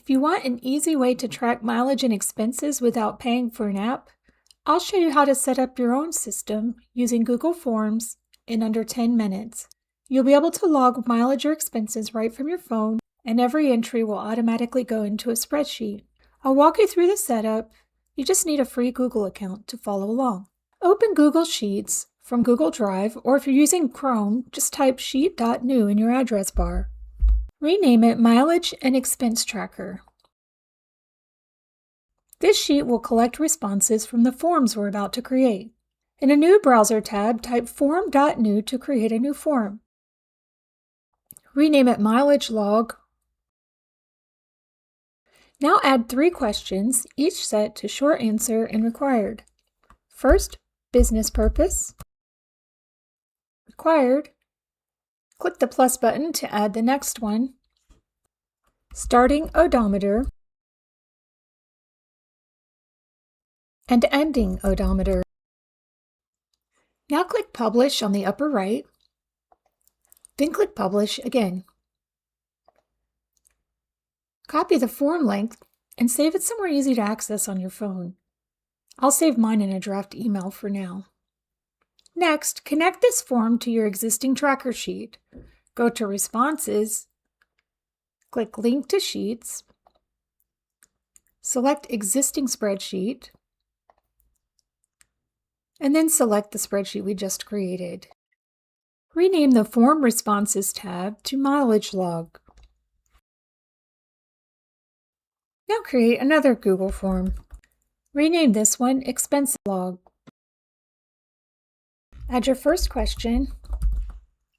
If you want an easy way to track mileage and expenses without paying for an app, I'll show you how to set up your own system using Google Forms in under 10 minutes. You'll be able to log mileage or expenses right from your phone, and every entry will automatically go into a spreadsheet. I'll walk you through the setup. You just need a free Google account to follow along. Open Google Sheets from Google Drive, or if you're using Chrome, just type sheet.new in your address bar. Rename it Mileage and Expense Tracker. This sheet will collect responses from the forms we're about to create. In a new browser tab, type form.new to create a new form. Rename it Mileage Log. Now add 3 questions, each set to short answer and required. First, business purpose. Required. Click the plus button to add the next one. Starting odometer. And ending odometer. Now click Publish on the upper right. Then click Publish again. Copy the form link and save it somewhere easy to access on your phone. I'll save mine in a draft email for now. Next, connect this form to your existing tracker sheet. Go to Responses, click Link to Sheets, select Existing Spreadsheet, and then select the spreadsheet we just created. Rename the Form Responses tab to Mileage Log. Now create another Google form. Rename this one Expense Log. Add your first question,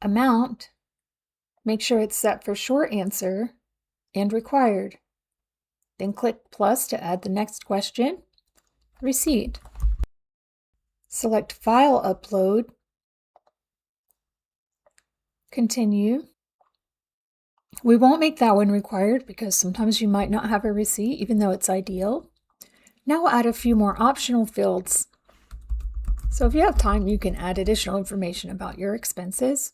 amount, make sure it's set for short answer, and required. Then click plus to add the next question, receipt. Select File Upload, continue. We won't make that one required because sometimes you might not have a receipt even though it's ideal. Now we'll add a few more optional fields. So if you have time, you can add additional information about your expenses.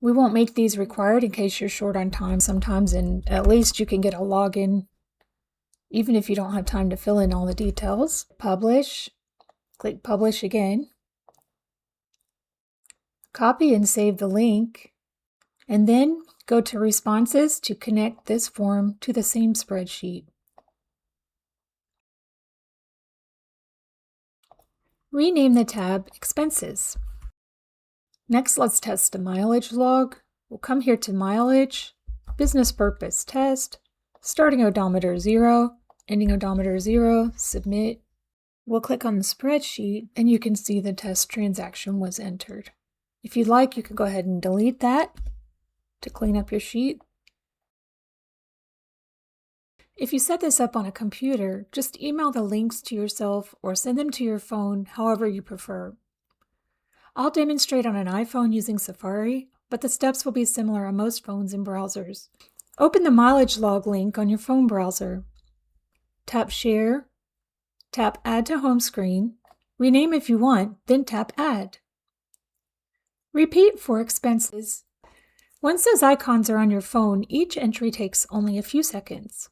We won't make these required in case you're short on time sometimes, and at least you can get a login even if you don't have time to fill in all the details. Publish, click Publish again. Copy and save the link, and then go to Responses to connect this form to the same spreadsheet. Rename the tab Expenses. Next, let's test the mileage log. We'll come here to Mileage, Business Purpose Test, starting odometer 0, ending odometer 0, Submit. We'll click on the spreadsheet and you can see the test transaction was entered. If you'd like, you could go ahead and delete that to clean up your sheet. If you set this up on a computer, just email the links to yourself or send them to your phone, however you prefer. I'll demonstrate on an iPhone using Safari, but the steps will be similar on most phones and browsers. Open the mileage log link on your phone browser. Tap Share, tap Add to Home Screen, rename if you want, then tap Add. Repeat for expenses. Once those icons are on your phone, each entry takes only a few seconds.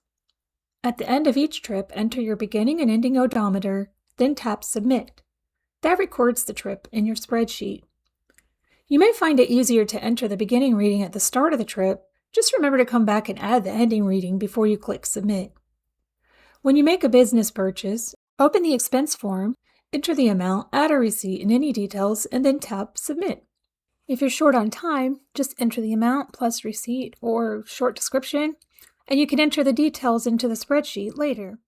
At the end of each trip, enter your beginning and ending odometer, then tap Submit. That records the trip in your spreadsheet. You may find it easier to enter the beginning reading at the start of the trip. Just remember to come back and add the ending reading before you click Submit. When you make a business purchase, open the expense form, enter the amount, add a receipt and any details, and then tap Submit. If you're short on time, just enter the amount plus receipt or short description, and you can enter the details into the spreadsheet later.